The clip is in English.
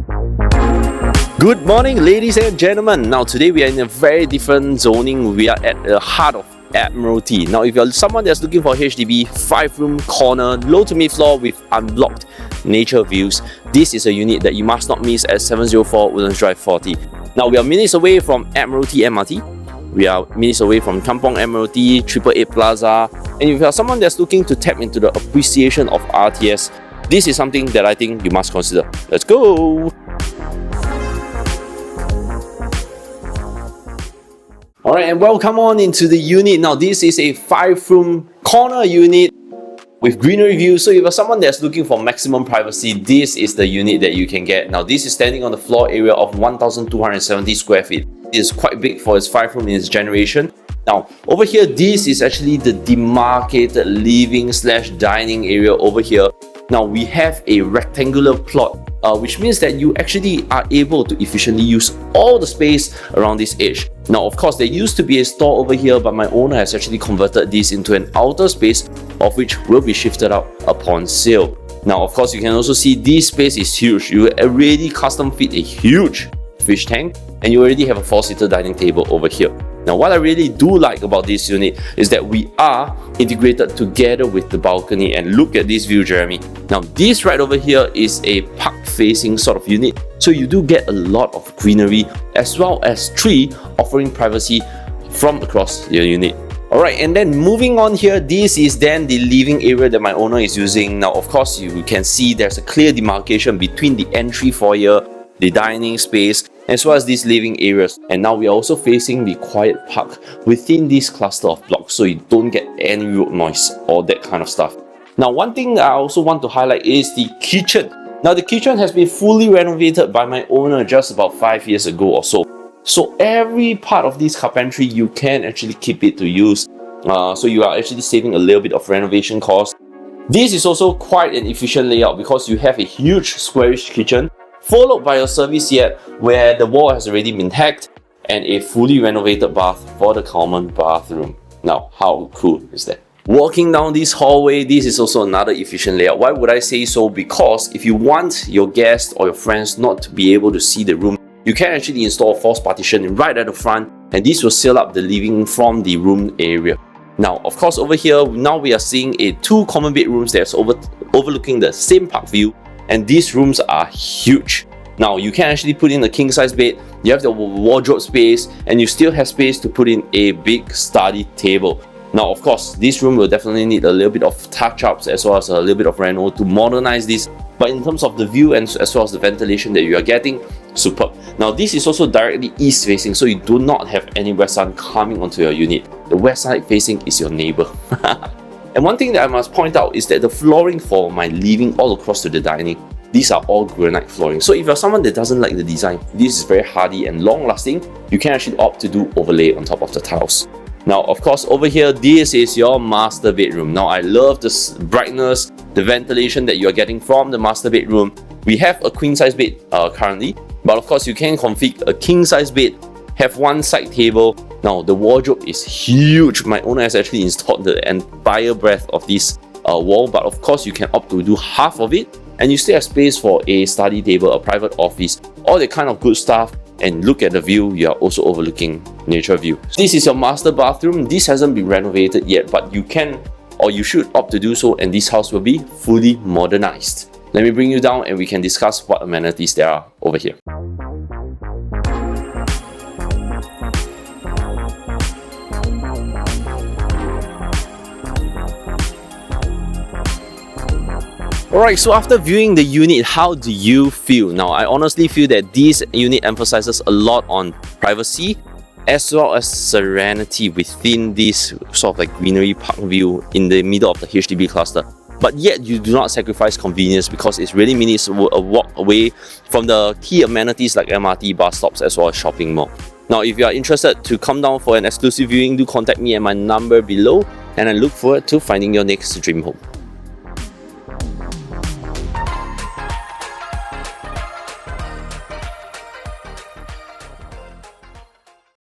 Good morning, ladies and gentlemen. Now today we are in a very different zoning. We are at the heart of Admiralty. Now if you're someone that's looking for HDB, 5-room corner, low to mid floor with unblocked nature views, this is a unit that you must not miss at 704 Woodlands Drive 40. Now we are minutes away from Admiralty MRT. We are minutes away from Kampong Admiralty, 888 Plaza. And if you're someone that's looking to tap into the appreciation of RTS, this is something that I think you must consider. Let's go! Alright, and welcome on into the unit. Now this is a 5-room corner unit with greenery views. So if you're someone that's looking for maximum privacy, this is the unit that you can get. Now this is standing on the floor area of 1,270 square feet. It is quite big for its 5-room in its generation. Now over here, this is actually the demarcated living/dining area over here. Now we have a rectangular plot, which means that you actually are able to efficiently use all the space around this edge. Now of course there used to be a store over here, but my owner has actually converted this into an outer space, of which will be shifted out upon sale. Now of course you can also see this space is huge. You already custom fit a huge fish tank, and you already have a 4-seater dining table over here. Now what I really do like about this unit is that we are integrated together with the balcony, and look at this view, Jeremy. Now this right over here is a park facing sort of unit, so you do get a lot of greenery as well as tree offering privacy from across your unit. Alright, and then moving on here, this is then the living area that my owner is using. Now of course you can see there's a clear demarcation between the entry foyer, the dining space, as well as these living areas. And now we are also facing the quiet park within this cluster of blocks, so you don't get any road noise or that kind of stuff. Now one thing I also want to highlight is the kitchen. Now the kitchen has been fully renovated by my owner just about 5 years ago or so. So every part of this carpentry you can actually keep it to use. So you are actually saving a little bit of renovation cost. This is also quite an efficient layout because you have a huge squarish kitchen, followed by a service yard where the wall has already been hacked, and a fully renovated bath for the common bathroom. Now, how cool is that? Walking down this hallway, this is also another efficient layout. Why would I say so? Because if you want your guests or your friends not to be able to see the room, you can actually install a false partition right at the front, and this will seal up the living from the room area. Now, of course, over here, now we are seeing 2 common bedrooms that's overlooking the same park view. And these rooms are huge. Now you can actually put in a king-size bed, you have the wardrobe space, and you still have space to put in a big study table. Now of course, this room will definitely need a little bit of touch-ups as well as a little bit of reno to modernize this. But in terms of the view and as well as the ventilation that you are getting, superb. Now this is also directly east facing, so you do not have any west sun coming onto your unit. The west side facing is your neighbor. And one thing that I must point out is that the flooring for my living all across to the dining, these are all granite flooring. So if you're someone that doesn't like the design, this is very hardy and long lasting, you can actually opt to do overlay on top of the tiles. Now of course over here, this is your master bedroom. Now I love the brightness, the ventilation that you are getting from the master bedroom. We have a queen size bed currently, but of course you can configure a king size bed, have one side table. Now the wardrobe is huge. My owner has actually installed the entire breadth of this wall, but of course you can opt to do half of it, and you still have space for a study table, a private office, all that kind of good stuff. And look at the view, you are also overlooking nature view. This is your master bathroom. This hasn't been renovated yet, but you can or you should opt to do so, and this house will be fully modernized. Let me bring you down and we can discuss what amenities there are over here. Alright, so after viewing the unit, how do you feel? Now, I honestly feel that this unit emphasizes a lot on privacy as well as serenity within this sort of like greenery park view in the middle of the HDB cluster. But yet, you do not sacrifice convenience because it's really minutes a walk away from the key amenities like MRT, bus stops, as well as shopping mall. Now, if you are interested to come down for an exclusive viewing, do contact me at my number below, and I look forward to finding your next dream home.